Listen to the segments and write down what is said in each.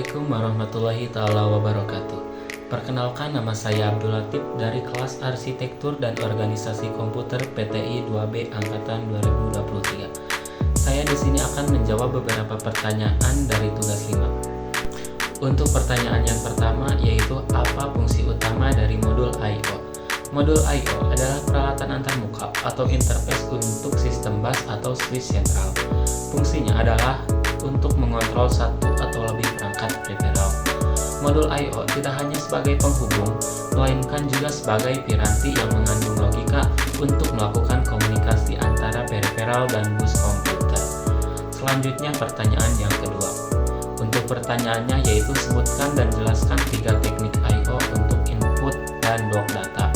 Assalamualaikum warahmatullahi taala wabarakatuh. Perkenalkan, nama saya Abdul Latif dari kelas Arsitektur dan Organisasi Komputer PTI 2B angkatan 2023. Saya di sini akan menjawab beberapa pertanyaan dari tugas 5. Untuk pertanyaan yang pertama yaitu apa fungsi utama dari modul I/O? Modul I/O adalah peralatan antarmuka atau interface untuk sistem bus atau switch sentral. Fungsinya adalah untuk mengontrol satu atau lebih perangkat peripheral. Modul I/O tidak hanya sebagai penghubung, melainkan juga sebagai piranti yang mengandung logika untuk melakukan komunikasi antara peripheral dan bus komputer. Selanjutnya pertanyaan yang kedua. Untuk pertanyaannya yaitu sebutkan dan jelaskan 3 teknik I/O untuk input dan blok data.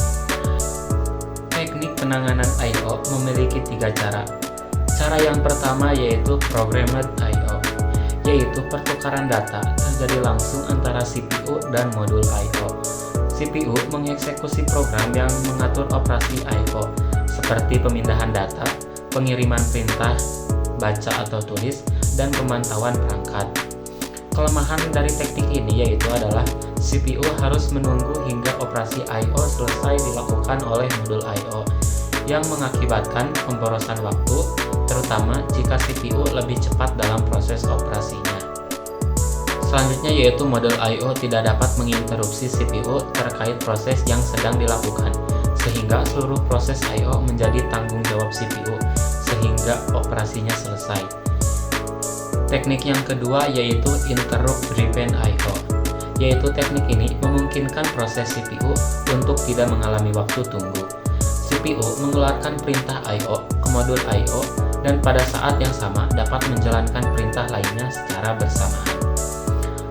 Teknik penanganan I/O memiliki 3 cara. Cara yang pertama yaitu programmed I/O, yaitu pertukaran data terjadi langsung antara CPU dan modul I/O. CPU mengeksekusi program yang mengatur operasi I/O, seperti pemindahan data, pengiriman perintah, baca atau tulis, dan pemantauan perangkat. Kelemahan dari teknik ini yaitu adalah CPU harus menunggu hingga operasi I/O selesai dilakukan oleh modul I/O, yang mengakibatkan pemborosan waktu, terutama jika CPU lebih cepat dalam proses operasinya. Selanjutnya yaitu modul I/O tidak dapat menginterupsi CPU terkait proses yang sedang dilakukan, sehingga seluruh proses I/O menjadi tanggung jawab CPU, sehingga operasinya selesai. Teknik yang kedua yaitu interrupt driven I/O, yaitu teknik ini memungkinkan proses CPU untuk tidak mengalami waktu tunggu. CPU mengeluarkan perintah I/O ke modul I/O dan pada saat yang sama dapat menjalankan perintah lainnya secara bersamaan.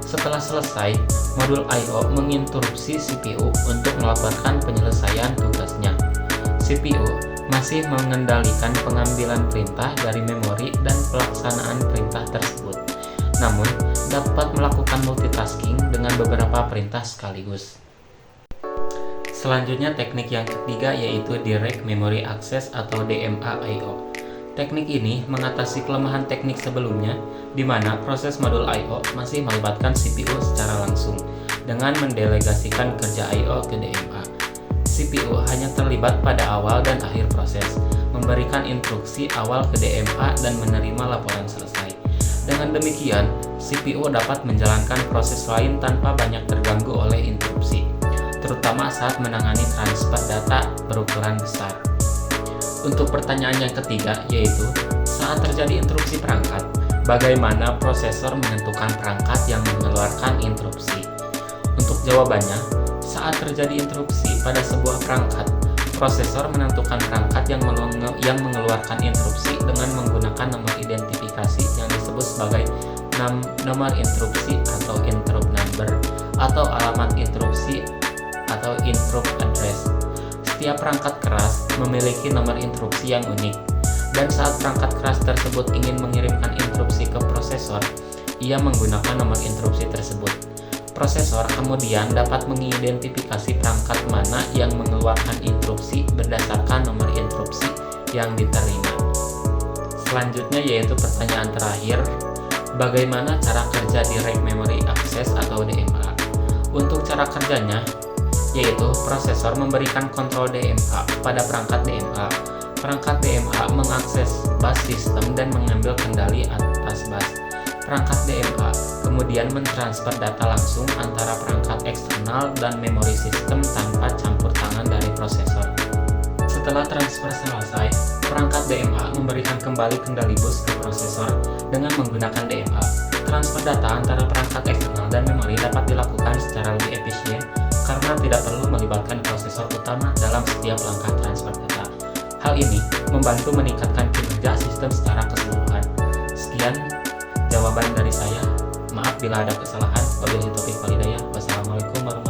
Setelah selesai, modul I/O menginterupsi CPU untuk melakukan penyelesaian tugasnya. CPU masih mengendalikan pengambilan perintah dari memori dan pelaksanaan perintah tersebut, namun dapat melakukan multitasking dengan beberapa perintah sekaligus. Selanjutnya teknik yang ketiga yaitu Direct Memory Access atau DMA I/O. Teknik ini mengatasi kelemahan teknik sebelumnya di mana proses modul I/O masih melibatkan CPU secara langsung dengan mendelegasikan kerja I/O ke DMA. CPU hanya terlibat pada awal dan akhir proses, memberikan instruksi awal ke DMA dan menerima laporan selesai. Dengan demikian, CPU dapat menjalankan proses lain tanpa banyak terganggu oleh interupsi, terutama saat menangani transfer data berukuran besar. Untuk pertanyaan yang ketiga yaitu saat terjadi interupsi perangkat, bagaimana prosesor menentukan perangkat yang mengeluarkan interupsi? Untuk jawabannya, saat terjadi interupsi pada sebuah perangkat, prosesor menentukan perangkat yang mengeluarkan interupsi dengan menggunakan nomor identifikasi yang disebut sebagai nomor interupsi atau interrupt number atau alamat interupsi atau interrupt address. Setiap perangkat keras memiliki nomor interupsi yang unik, dan saat perangkat keras tersebut ingin mengirimkan interupsi ke prosesor, ia menggunakan nomor interupsi tersebut. Prosesor kemudian dapat mengidentifikasi perangkat mana yang mengeluarkan interupsi berdasarkan nomor interupsi yang diterima. Selanjutnya yaitu pertanyaan terakhir, bagaimana cara kerja Direct Memory Access atau DMA? Untuk cara kerjanya, yaitu prosesor memberikan kontrol DMA pada perangkat DMA. Perangkat DMA mengakses bus sistem dan mengambil kendali atas bus. Perangkat DMA kemudian mentransfer data langsung antara perangkat eksternal dan memori sistem tanpa campur tangan dari prosesor. Setelah transfer selesai, perangkat DMA memberikan kembali kendali bus ke prosesor dengan menggunakan DMA. Transfer data antara perangkat eksternal dan memori dapat dilakukan secara lebih efisien karena tidak perlu melibatkan prosesor utama dalam setiap langkah transfer data. Hal ini membantu meningkatkan kinerja sistem secara keseluruhan. Sekian jawaban dari saya. Maaf bila ada kesalahan. Wabillahi taufiq wal hidayah. Wassalamualaikum warahmatullahi wabarakatuh.